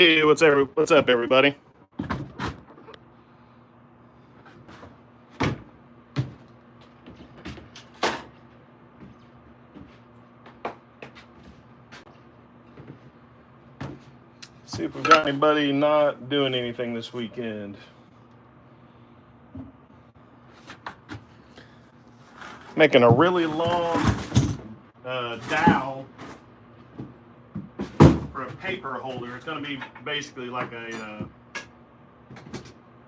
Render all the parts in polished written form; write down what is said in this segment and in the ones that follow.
Hey, what's up, everybody? See if we've got anybody not doing anything this weekend. Making a really long dowel for a paper holder. It's going to be basically like a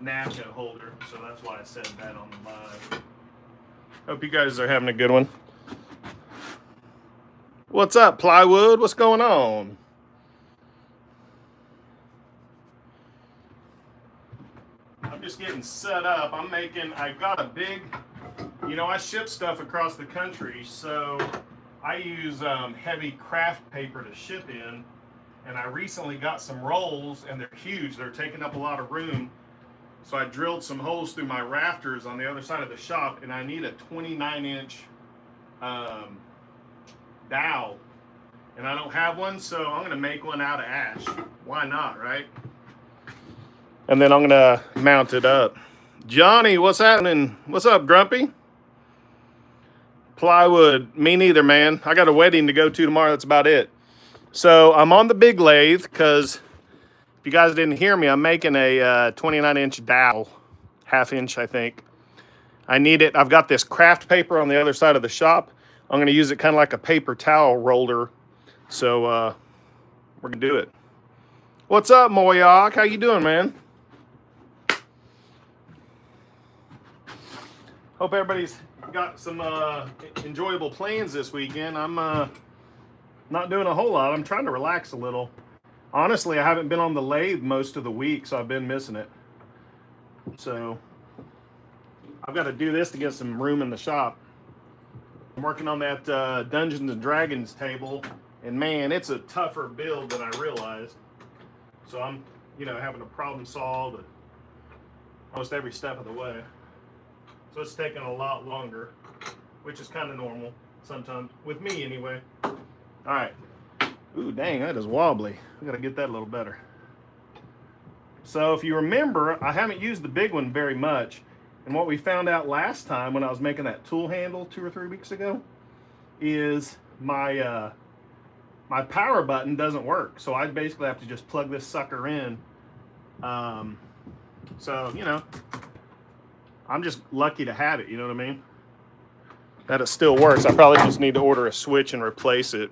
napkin holder, so that's why I said that on the live. Hope you guys are having a good one. What's up, Plywood? What's going on? I'm just getting set up. I've got a big, I ship stuff across the country, so I use heavy craft paper to ship in, and I recently got some rolls, and they're huge. They're taking up a lot of room, so I drilled some holes through my rafters on the other side of the shop, and I need a 29-inch dowel, and I don't have one, so I'm going to make one out of ash. Why not, right? And then I'm going to mount it up. Johnny, what's happening? What's up, Grumpy? Plywood, me neither, man. I got a wedding to go to tomorrow. That's about it. So I'm on the big lathe because if you guys didn't hear me, I'm making a 29-inch dowel, half-inch, I think. I need it. I've got this craft paper on the other side of the shop. I'm going to use it kind of like a paper towel roller. So we're going to do it. What's up, Moyak? How you doing, man? Hope everybody's got some enjoyable plans this weekend. I'm not doing a whole lot. I'm trying to relax a little. Honestly, I haven't been on the lathe most of the week, so I've been missing it. So I've got to do this to get some room in the shop. I'm working on that Dungeons and Dragons table, and man, it's a tougher build than I realized. So I'm, having to problem solve almost every step of the way. So it's taking a lot longer, which is kind of normal sometimes, with me anyway. All right. Ooh, dang, that is wobbly. I gotta get that a little better. So if you remember, I haven't used the big one very much. And what we found out last time when I was making that tool handle 2 or 3 weeks ago is my power button doesn't work. So I basically have to just plug this sucker in. So, I'm just lucky to have it, you know what I mean? That it still works. I probably just need to order a switch and replace it.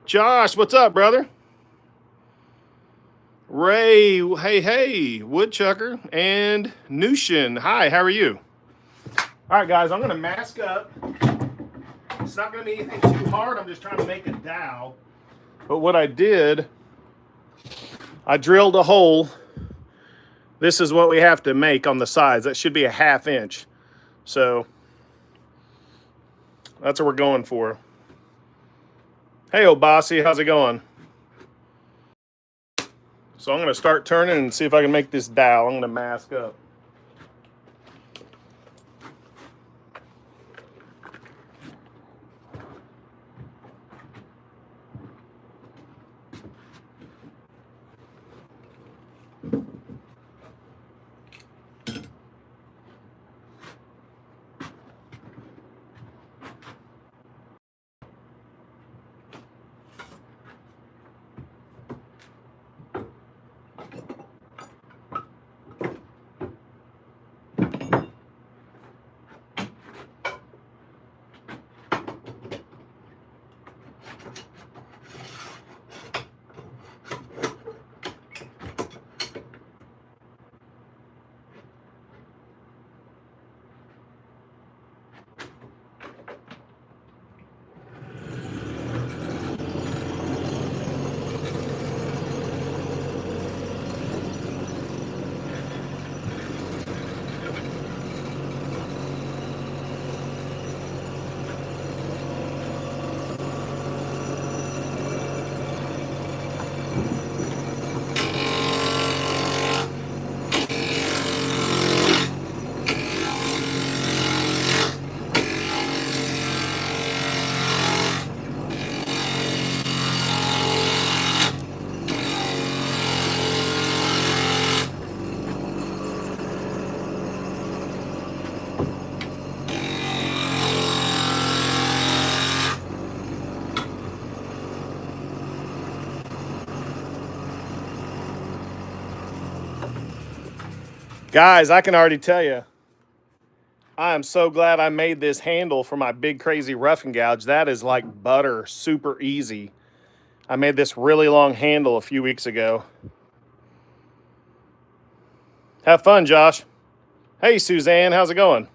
Josh, what's up, brother? Ray, hey, Woodchucker, and Nushin, hi, how are you? All right, guys, I'm going to mask up. It's not going to be anything too hard. I'm just trying to make a dowel. But what I did, I drilled a hole. This is what we have to make on the sides. That should be a 1/2 inch. So that's what we're going for. Hey, Obasi, how's it going? So I'm going to start turning and see if I can make this dowel. I'm going to mask up. Guys, I can already tell you, I am so glad I made this handle for my big crazy roughing gouge. That is like butter, super easy. I made this really long handle a few weeks ago. Have fun, Josh. Hey, Suzanne, how's it going?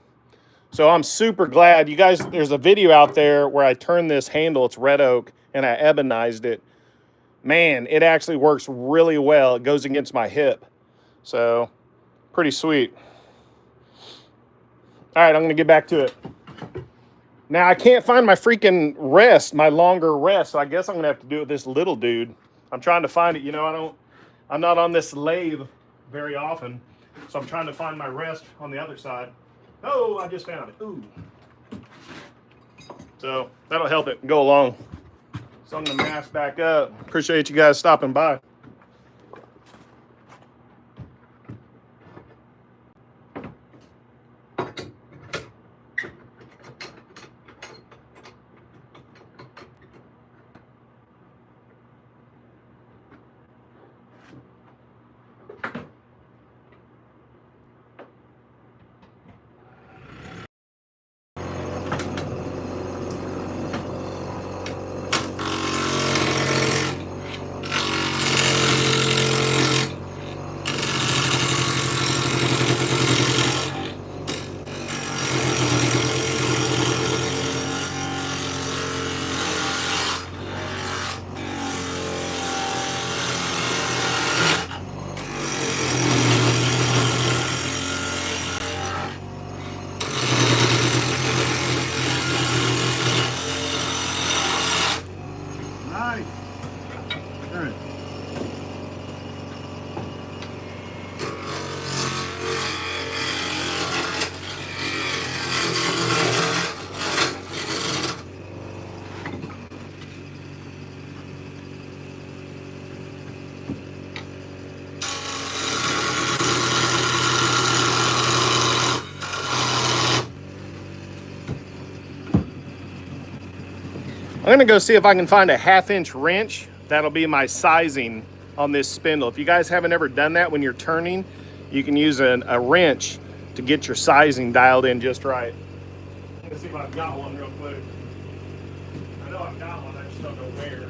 So I'm super glad. You guys, there's a video out there where I turned this handle, it's red oak, and I ebonized it. Man, it actually works really well. It goes against my hip. So, pretty sweet. All right, I'm going to get back to it. Now, I can't find my freaking rest, my longer rest, so I guess I'm going to have to do it with this little dude. I'm trying to find it. You know, I'm not on this lathe very often, so I'm trying to find my rest on the other side. Oh, I just found it. Ooh. So that'll help it go along. So I'm going to mask back up. Appreciate you guys stopping by. I'm gonna go see if I can find a 1/2-inch wrench. That'll be my sizing on this spindle. If you guys haven't ever done that when you're turning, you can use a wrench to get your sizing dialed in just right. Let's see if I've got one real quick. I know I've got one, I just don't know where.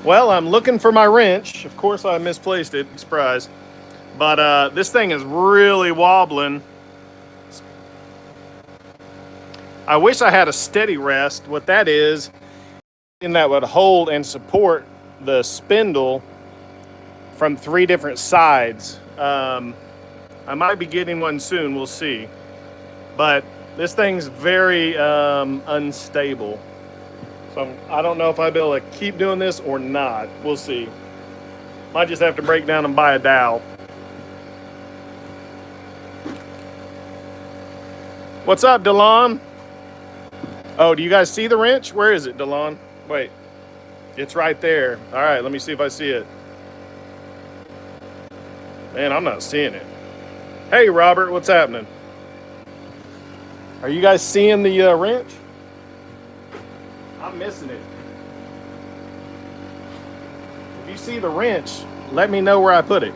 Well, I'm looking for my wrench. Of course, I misplaced it. Surprise. But this thing is really wobbling. I wish I had a steady rest. What that is, and that would hold and support the spindle from 3 different sides. I might be getting one soon. We'll see. But this thing's very unstable. So I don't know if I'll be able to keep doing this or not. We'll see. Might just have to break down and buy a dowel. What's up, Delon? Oh, do you guys see the wrench? Where is it, Delon? Wait. It's right there. All right, let me see if I see it. Man, I'm not seeing it. Hey, Robert, what's happening? Are you guys seeing the wrench? I'm missing it. If you see the wrench, let me know where I put it.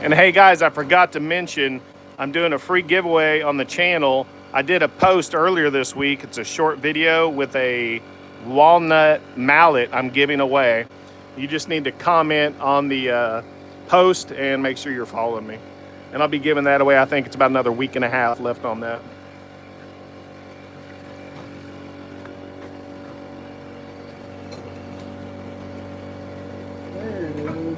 And hey guys, I forgot to mention, I'm doing a free giveaway on the channel. I did a post earlier this week. It's a short video with a walnut mallet I'm giving away. You just need to comment on the post and make sure you're following me. And I'll be giving that away. I think it's about another week and a half left on that. There it is.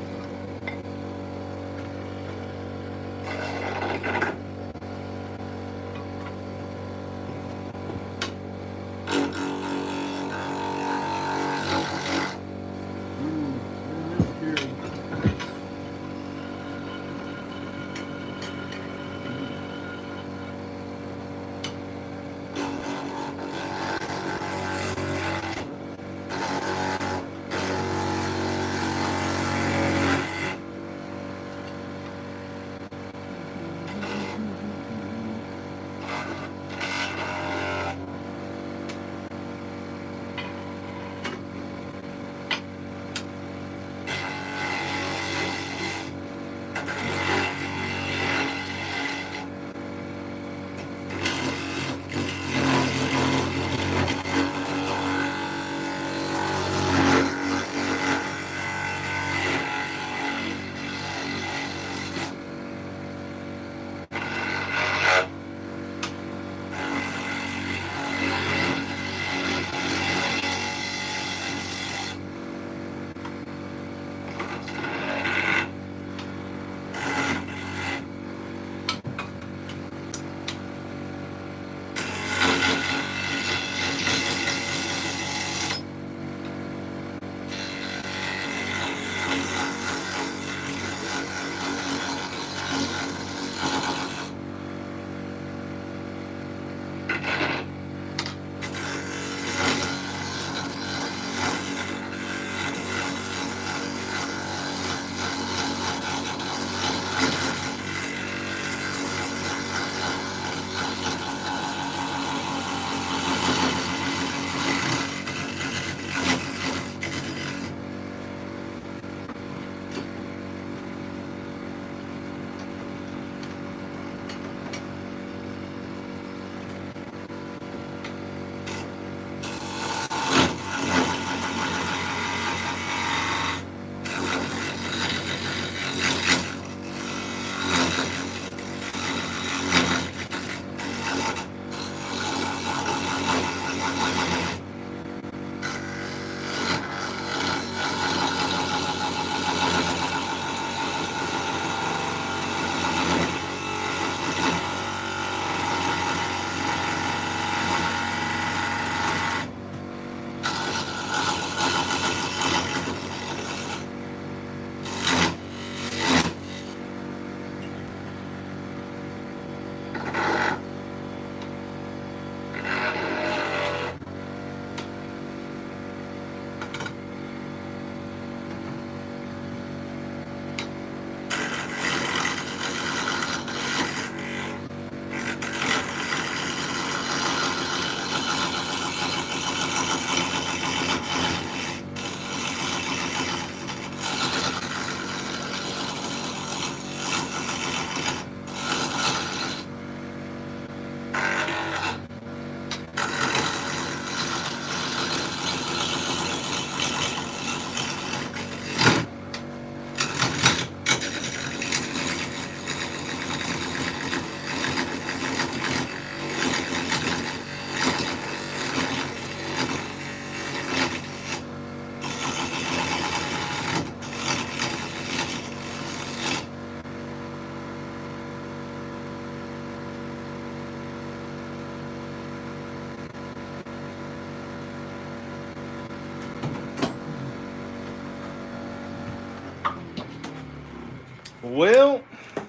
Well, I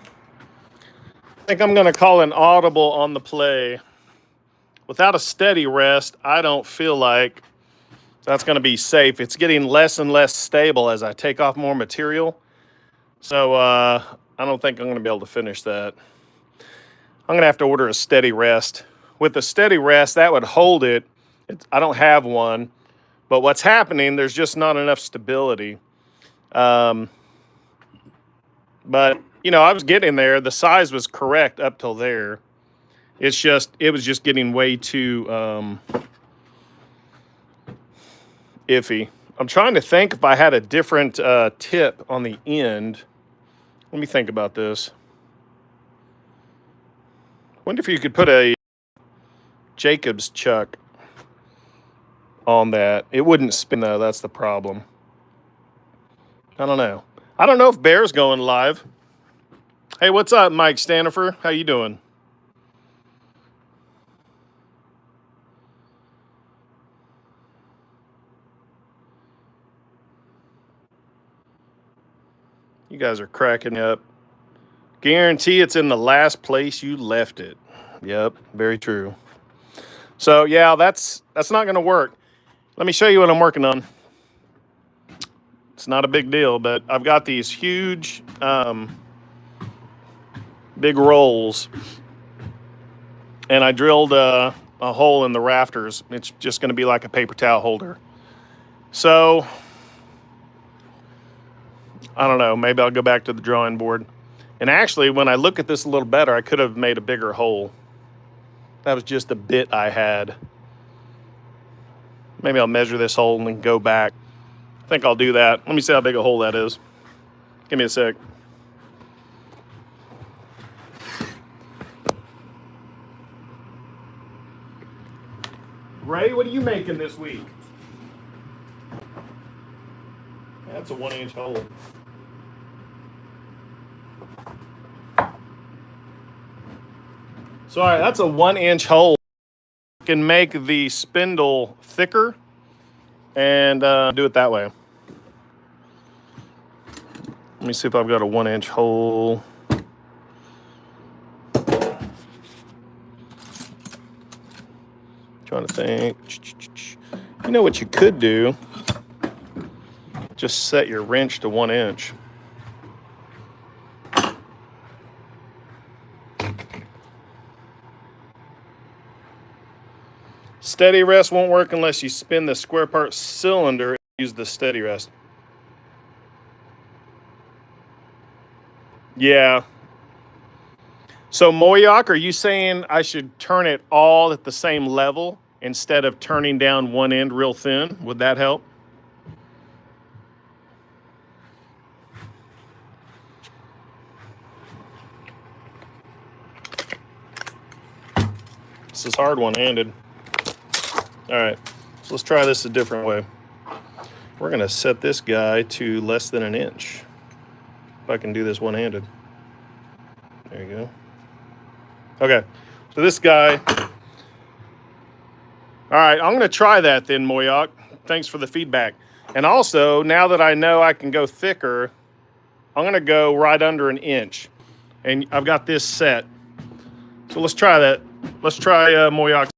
think I'm going to call an audible on the play. Without a steady rest, I don't feel like that's going to be safe. It's getting less and less stable as I take off more material. So I don't think I'm going to be able to finish that. I'm going to have to order a steady rest. With a steady rest, that would hold it. I don't have one. But what's happening, there's just not enough stability. But, you know, I was getting there. The size was correct up till there. It was just getting way too iffy. I'm trying to think if I had a different tip on the end. Let me think about this. Wonder if you could put a Jacob's chuck on that. It wouldn't spin though, that's the problem. I don't know. I don't know if Bear's going live. Hey, what's up, Mike Stanifer? How you doing? You guys are cracking up. Guarantee it's in the last place you left it. Yep, very true. So yeah, that's not gonna work. Let me show you what I'm working on. It's not a big deal, but I've got these huge big rolls, and I drilled a hole in the rafters. It's just gonna be like a paper towel holder. So I don't know, maybe I'll go back to the drawing board. And actually, when I look at this a little better, I could have made a bigger hole. That was just a bit I had. Maybe I'll measure this hole and then go back. I think I'll do that. Let me see how big a hole that is. Give me a sec. Ray, what are you making this week? That's a 1-inch hole. So, all right, that's a 1-inch hole. You can make the spindle thicker and do it that way. Let me see if I've got a 1-inch hole. Trying to think. You know what you could do? Just set your wrench to 1 inch. Steady rest won't work unless you spin the square part cylinder and use the steady rest. Yeah. So Moyoc, are you saying I should turn it all at the same level instead of turning down one end real thin? Would that help? This is hard one-handed. All right, so let's try this a different way. We're gonna set this guy to less than 1 inch. If I can do this one-handed. There you go. Okay, so this guy. All right, I'm gonna try that then, Moyoc. Thanks for the feedback. And also, now that I know I can go thicker, I'm gonna go right under 1 inch. And I've got this set. So let's try that. Let's try Moyoc.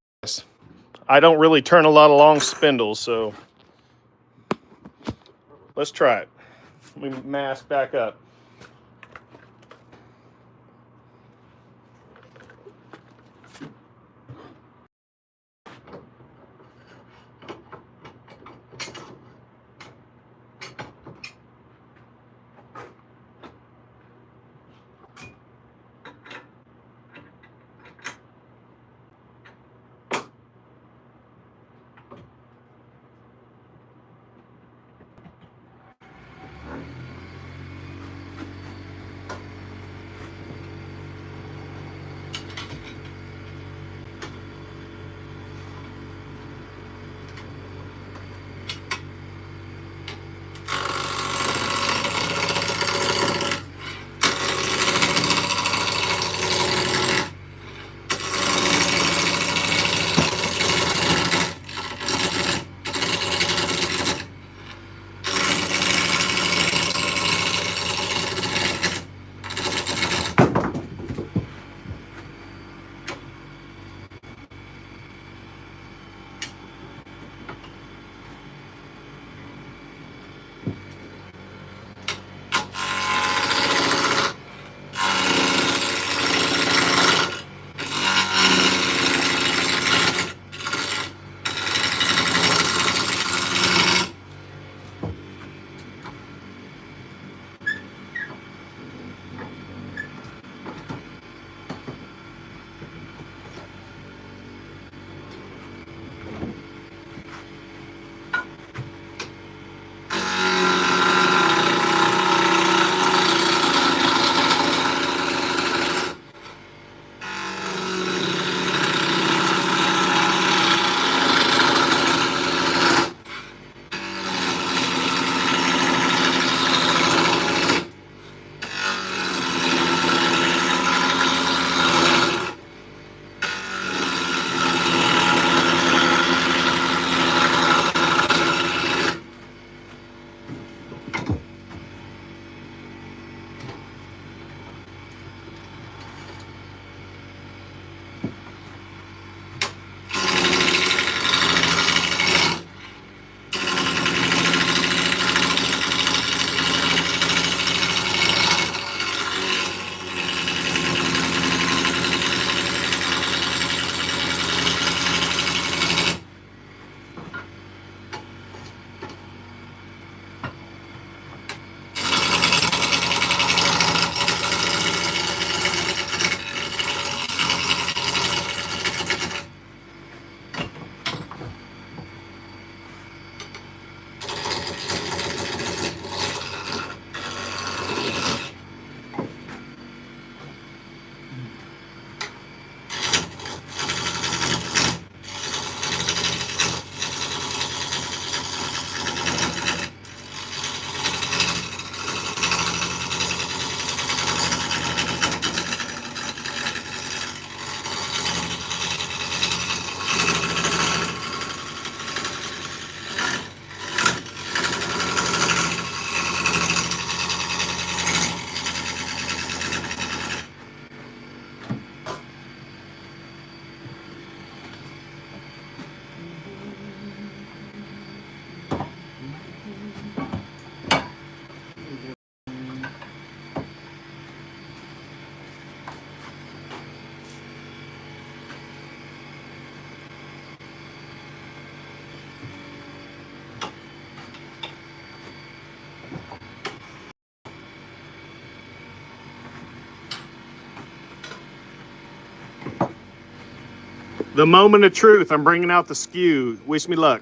I don't really turn a lot of long spindles, so let's try it. Let me mask back up. The moment of truth. I'm bringing out the skew. Wish me luck.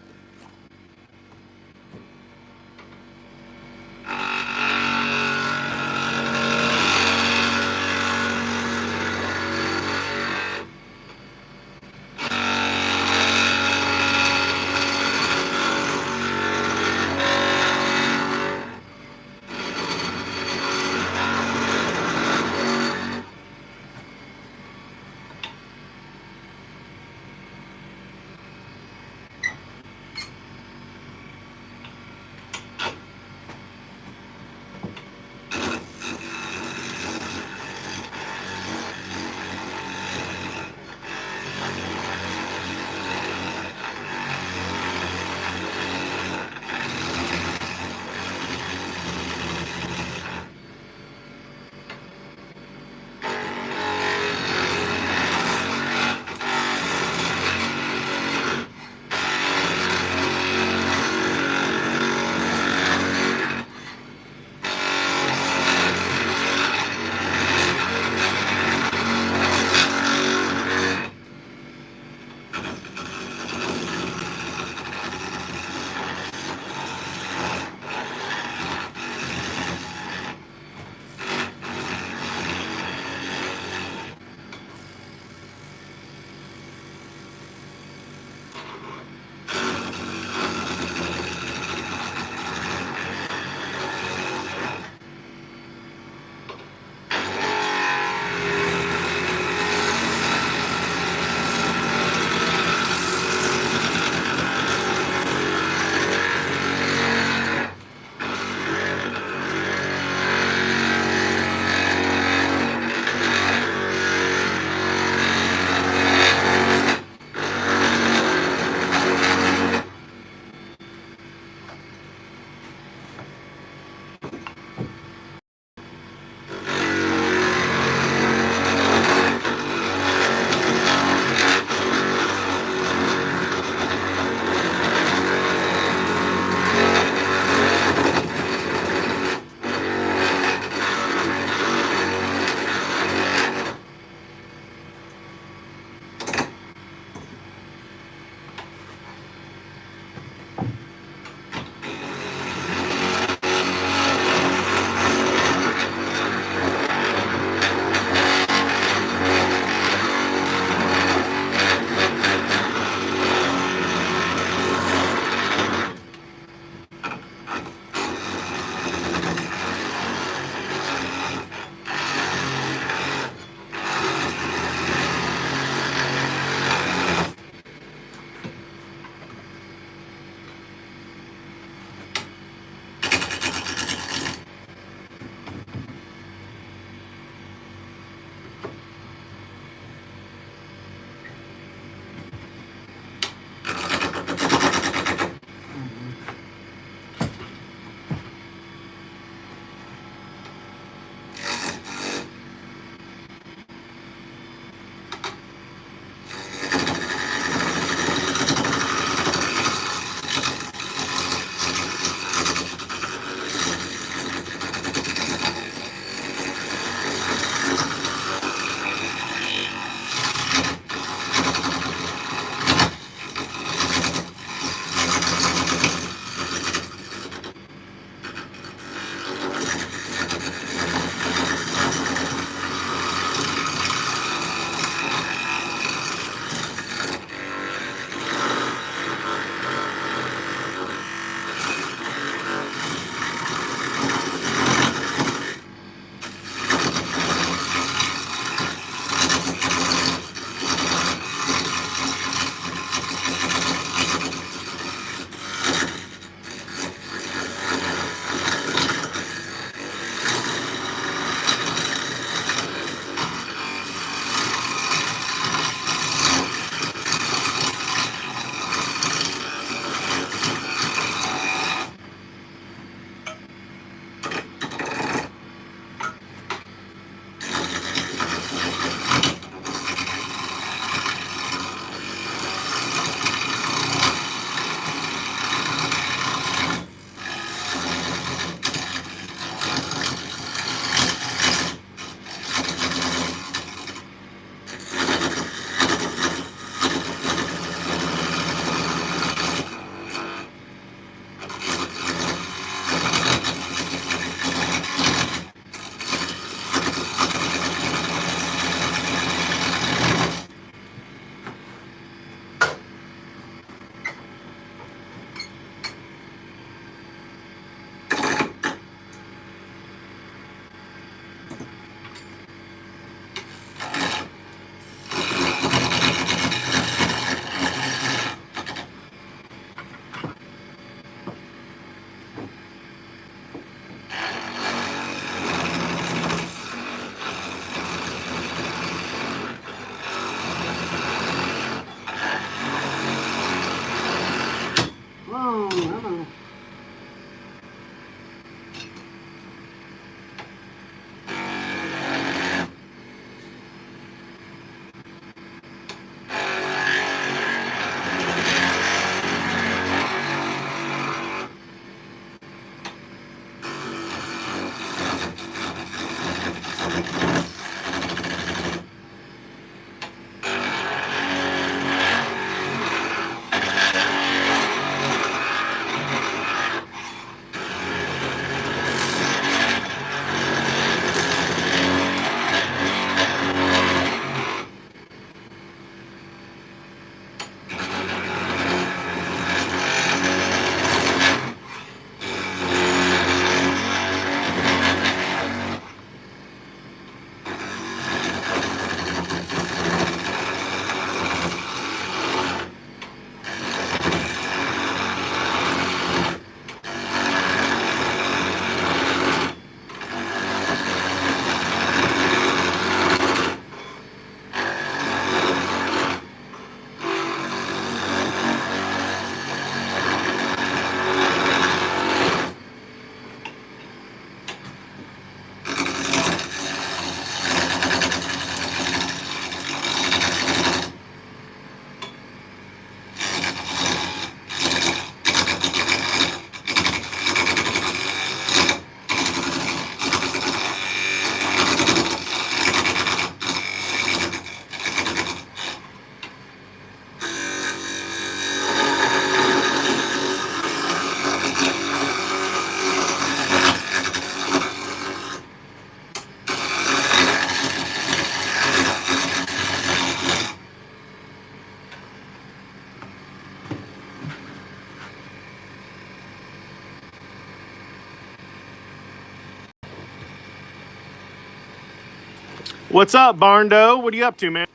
What's up, Barndo? What are you up to, man?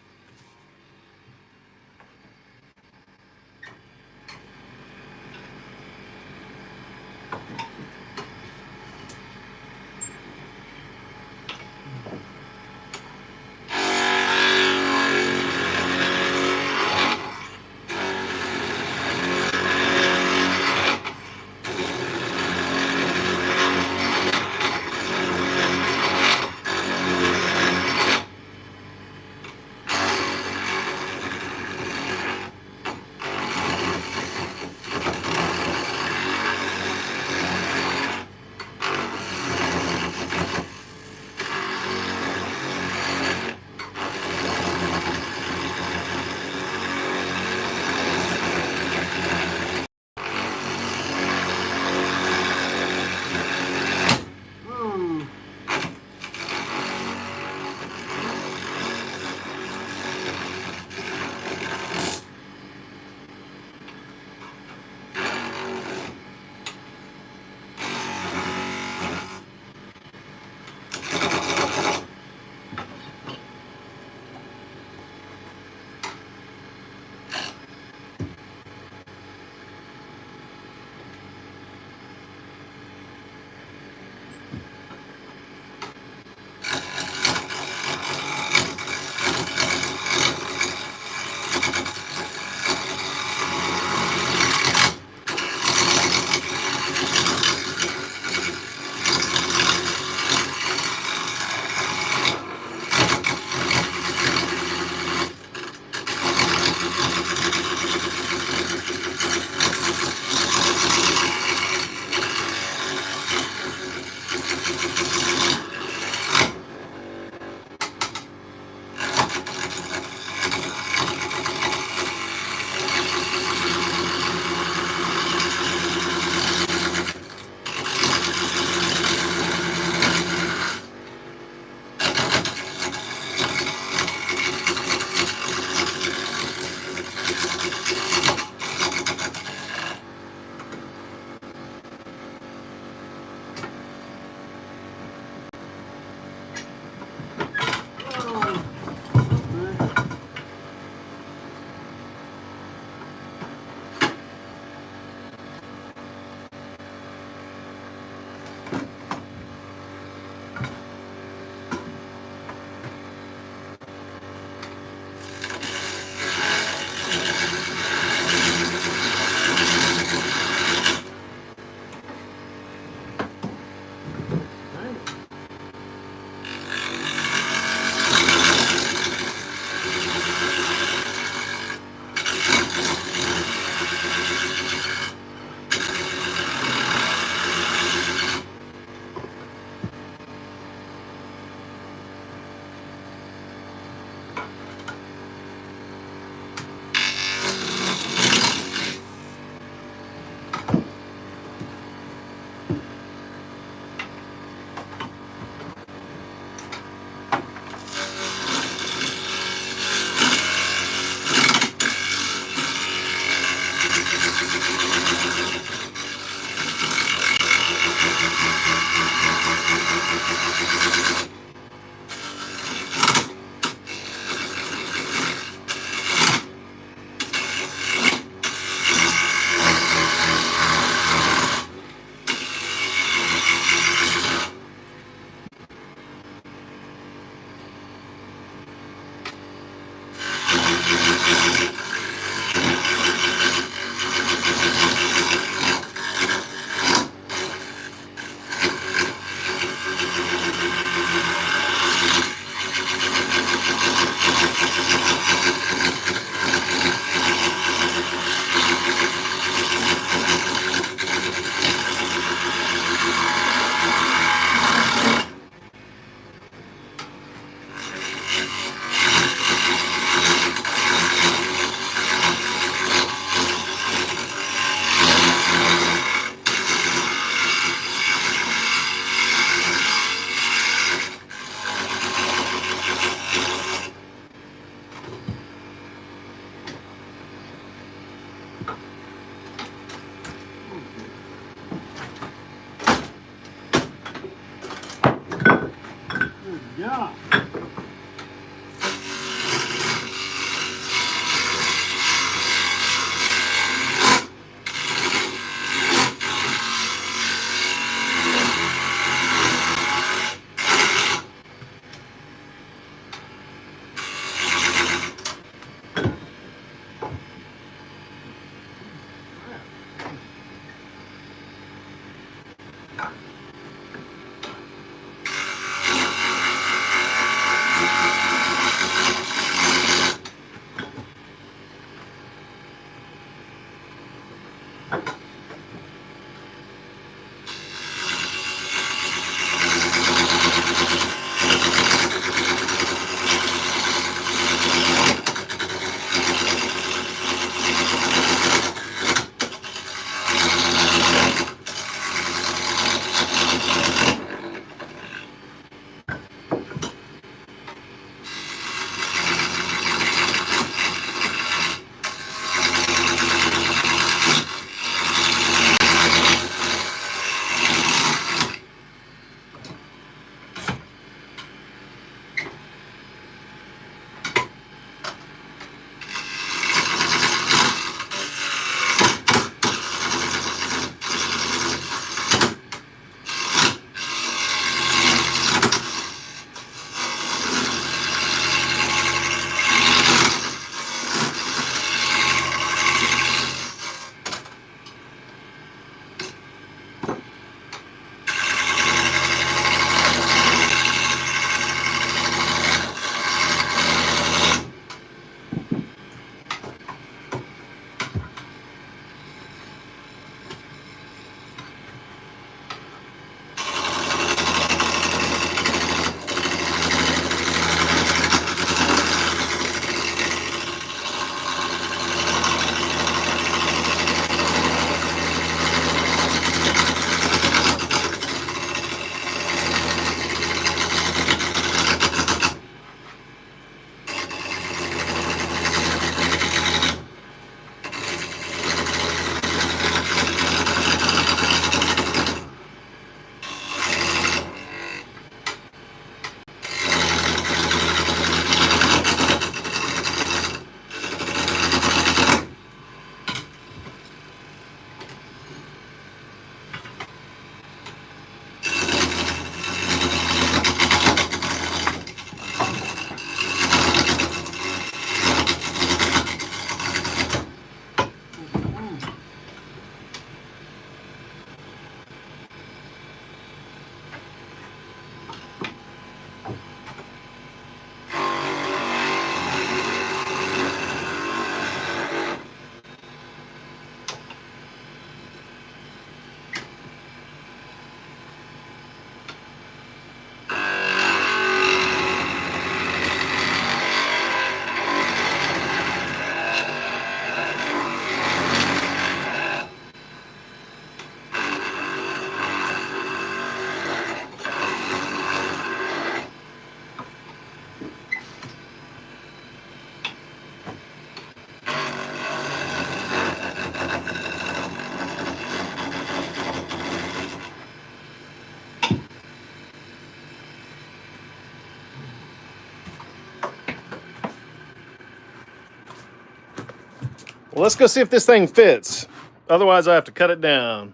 Well, let's go see if this thing fits. Otherwise, I have to cut it down.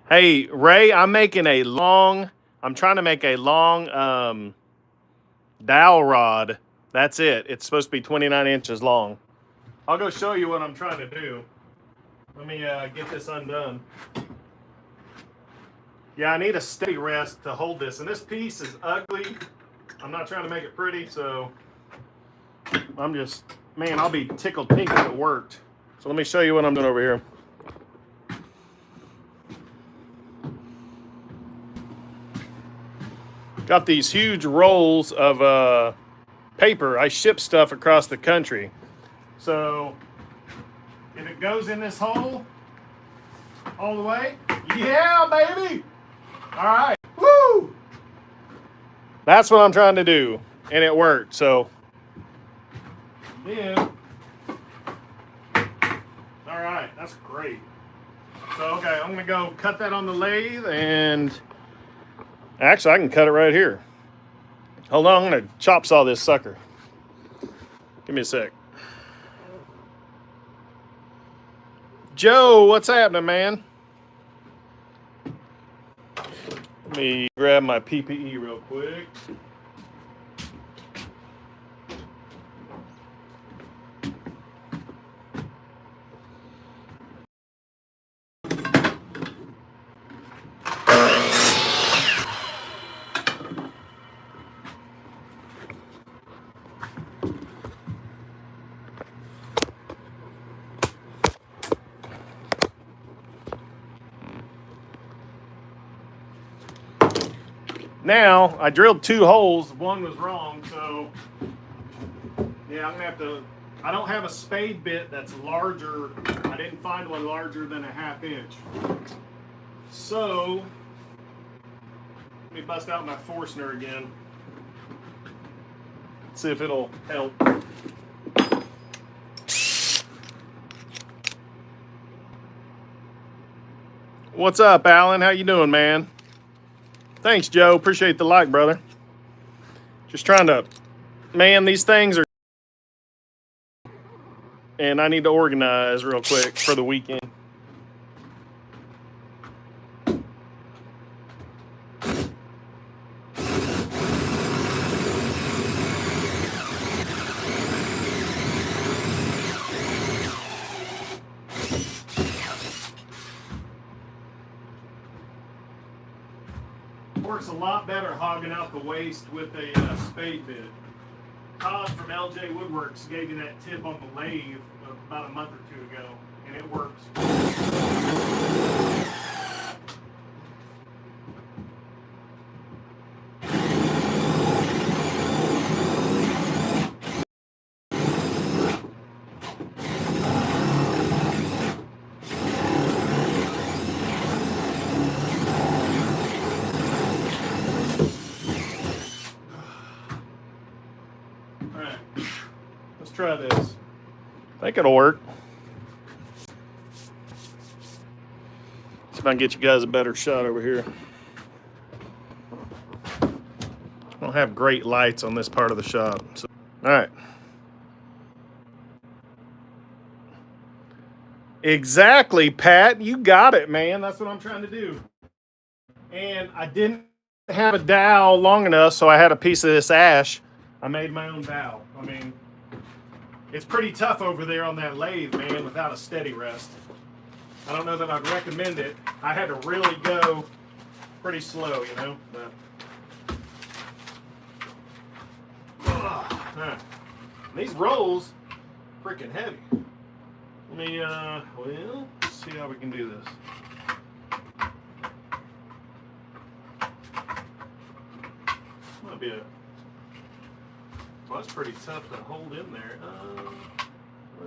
Hey, Ray, I'm trying to make a long dowel rod. That's it. It's supposed to be 29 inches long. I'll go show you what I'm trying to do. Let me get this undone. Yeah, I need a steady rest to hold this. And this piece is ugly. I'm not trying to make it pretty, so I'm just, man, I'll be tickled pink if it worked. So let me show you what I'm doing over here. Got these huge rolls of paper. I ship stuff across the country. So if it goes in this hole all the way, yeah, baby. All right, woo! That's what I'm trying to do, and it worked. So, yeah. All right, that's great. So, okay, I'm gonna go cut that on the lathe, and actually, I can cut it right here. Hold on, I'm gonna chop saw this sucker. Give me a sec. Joe, what's happening, man? Let me grab my PPE real quick. Now, I drilled 2 holes. One was wrong, so yeah, I'm gonna have to, I don't have a spade bit that's larger. I didn't find one larger than a 1/2 inch. So, let me bust out my Forstner again. See if it'll help. What's up, Alan? How you doing, man? Thanks, Joe. Appreciate the like, brother. Just trying to, man, these things are, and I need to organize real quick for the weekend. Works a lot better hogging out the waste with a spade bit. Todd from LJ Woodworks gave me that tip on the lathe about a month or 2 ago, and it works. Let's try this. I think it'll work. See if I can get you guys a better shot over here. I don't have great lights on this part of the shop. So, all right. Exactly, Pat. You got it, man. That's what I'm trying to do. And I didn't have a dowel long enough, so I had a piece of this ash. I made my own dowel. I mean, it's pretty tough over there on that lathe, man, without a steady rest. I don't know that I'd recommend it. I had to really go pretty slow, you know. But, these rolls, freaking heavy. Let me, well, let's see how we can do this. Might be a, well, that's pretty tough to hold in there.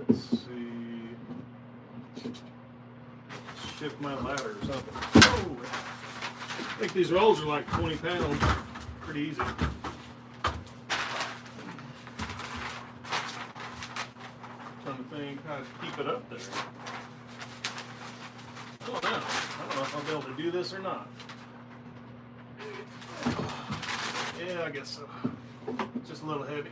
Let's see. Shift my ladder or something. Oh, I think these rolls are like 20 pounds. Pretty easy. Trying to think how to keep it up there. I don't know. I don't know if I'll be able to do this or not. Yeah, I guess so. It's just a little heavy.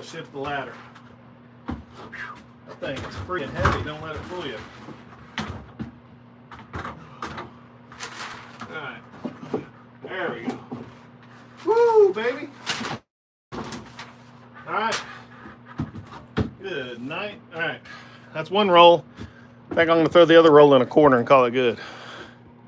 gotta shift the ladder. That thing is freaking heavy. Don't let it fool you. All right. There we go. Woo, baby. All right. Good night. All right. That's one roll. I think I'm going to throw the other roll in a corner and call it good.